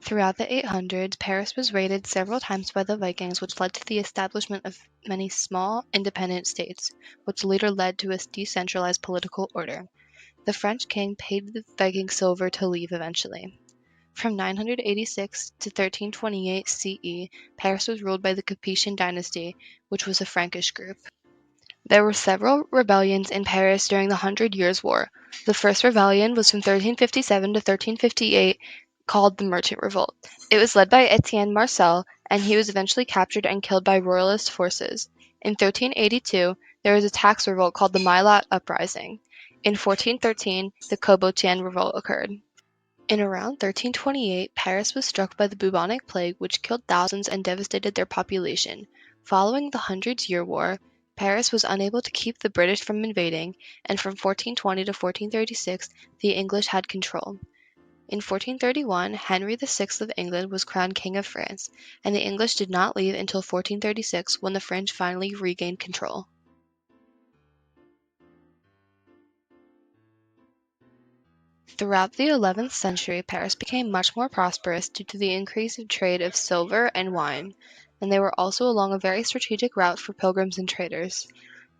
Throughout the 800s, Paris was raided several times by the Vikings, which led to the establishment of many small, independent states, which later led to a decentralized political order. The French king paid the Viking silver to leave eventually. From 986 to 1328 CE, Paris was ruled by the Capetian dynasty, which was a Frankish group. There were several rebellions in Paris during the Hundred Years' War. The first rebellion was from 1357 to 1358, called the Merchant Revolt. It was led by Etienne Marcel, and he was eventually captured and killed by royalist forces. In 1382, there was a tax revolt called the Maillot Uprising. In 1413, the Cabotian Revolt occurred. In around 1328, Paris was struck by the bubonic plague, which killed thousands and devastated their population. Following the Hundred-Year War, Paris was unable to keep the British from invading, and from 1420 to 1436, the English had control. In 1431, Henry VI of England was crowned King of France, and the English did not leave until 1436, when the French finally regained control. Throughout the 11th century, Paris became much more prosperous due to the increase of trade of silver and wine, and they were also along a very strategic route for pilgrims and traders.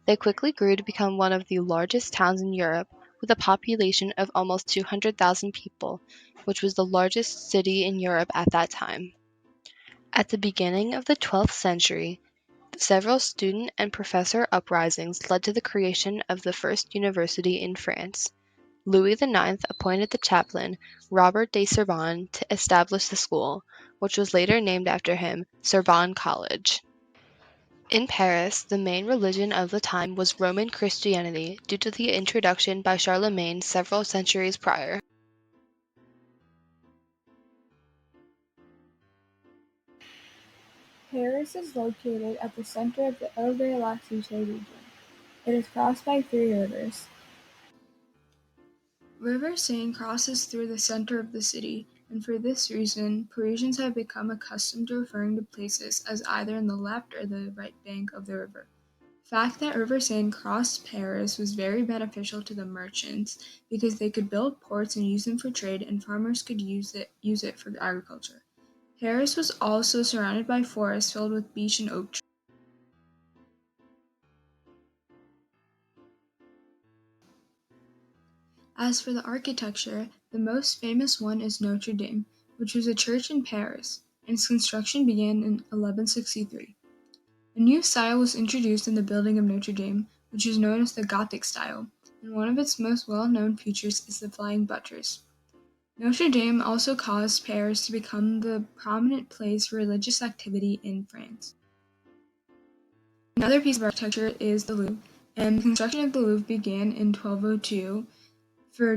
They quickly grew to become one of the largest towns in Europe, with a population of almost 200,000 people, which was the largest city in Europe at that time. At the beginning of the 12th century, several student and professor uprisings led to the creation of the first university in France. Louis IX appointed the chaplain, Robert de Sorbonne, to establish the school, which was later named after him, Sorbonne College. In Paris, the main religion of the time was Roman Christianity due to the introduction by Charlemagne several centuries prior. Paris is located at the center of the Ile de la Cité region. It is crossed by three rivers. River Seine crosses through the center of the city, and for this reason, Parisians have become accustomed to referring to places as either in the left or the right bank of the river. The fact that River Seine crossed Paris was very beneficial to the merchants because they could build ports and use them for trade, and farmers could use it for agriculture. Paris was also surrounded by forests filled with beech and oak trees. As for the architecture, the most famous one is Notre Dame, which was a church in Paris, and its construction began in 1163. A new style was introduced in the building of Notre Dame, which is known as the Gothic style, and one of its most well-known features is the flying buttress. Notre Dame also caused Paris to become the prominent place for religious activity in France. Another piece of architecture is the Louvre, and the construction of the Louvre began in 1202 for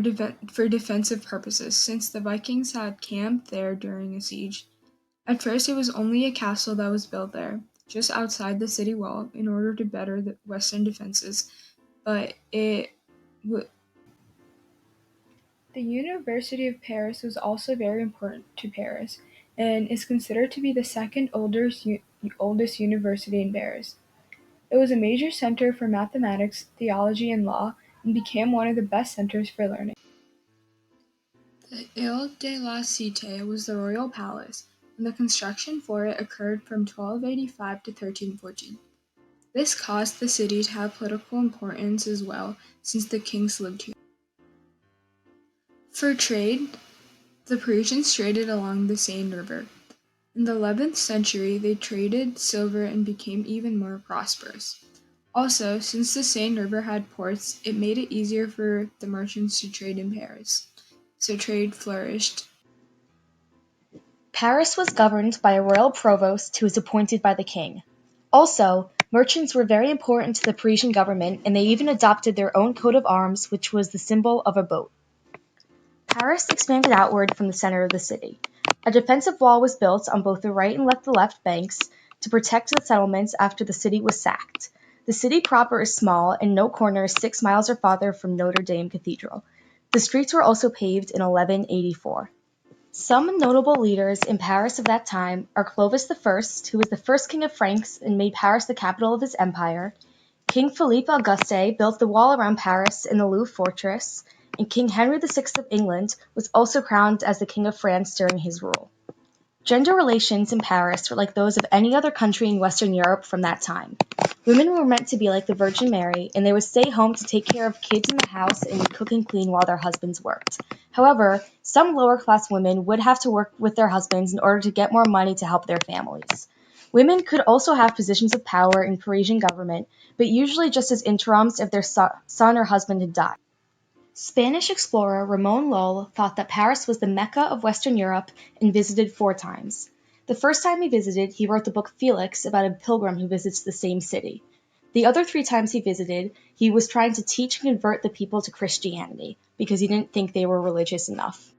defensive purposes, since the Vikings had camped there during a siege. At first, it was only a castle that was built there, just outside the city wall, in order to better the western defenses, but the University of Paris was also very important to Paris, and is considered to be the second oldest university in Paris. It was a major center for mathematics, theology, and law, and became one of the best centers for learning. The Ile de la Cité was the royal palace, and the construction for it occurred from 1285 to 1314. This caused the city to have political importance as well, since the kings lived here. For trade, the Parisians traded along the Seine River. In the 11th century, they traded silver and became even more prosperous. Also, since the Seine River had ports, it made it easier for the merchants to trade in Paris. So trade flourished. Paris was governed by a royal provost who was appointed by the king. Also, merchants were very important to the Parisian government, and they even adopted their own coat of arms, which was the symbol of a boat. Paris expanded outward from the center of the city. A defensive wall was built on both the right and left banks to protect the settlements after the city was sacked. The city proper is small, and no corner is 6 miles or farther from Notre Dame Cathedral. The streets were also paved in 1184. Some notable leaders in Paris of that time are Clovis I, who was the first king of Franks and made Paris the capital of his empire. King Philippe Auguste built the wall around Paris and the Louvre fortress, and King Henry VI of England was also crowned as the King of France during his rule. Gender relations in Paris were like those of any other country in Western Europe from that time. Women were meant to be like the Virgin Mary, and they would stay home to take care of kids in the house and would cook and clean while their husbands worked. However, some lower-class women would have to work with their husbands in order to get more money to help their families. Women could also have positions of power in Parisian government, but usually just as interims if their son or husband had died. Spanish explorer Ramon Lull thought that Paris was the Mecca of Western Europe and visited 4 times. The first time he visited, he wrote the book Felix about a pilgrim who visits the same city. The other 3 times he visited, he was trying to teach and convert the people to Christianity because he didn't think they were religious enough.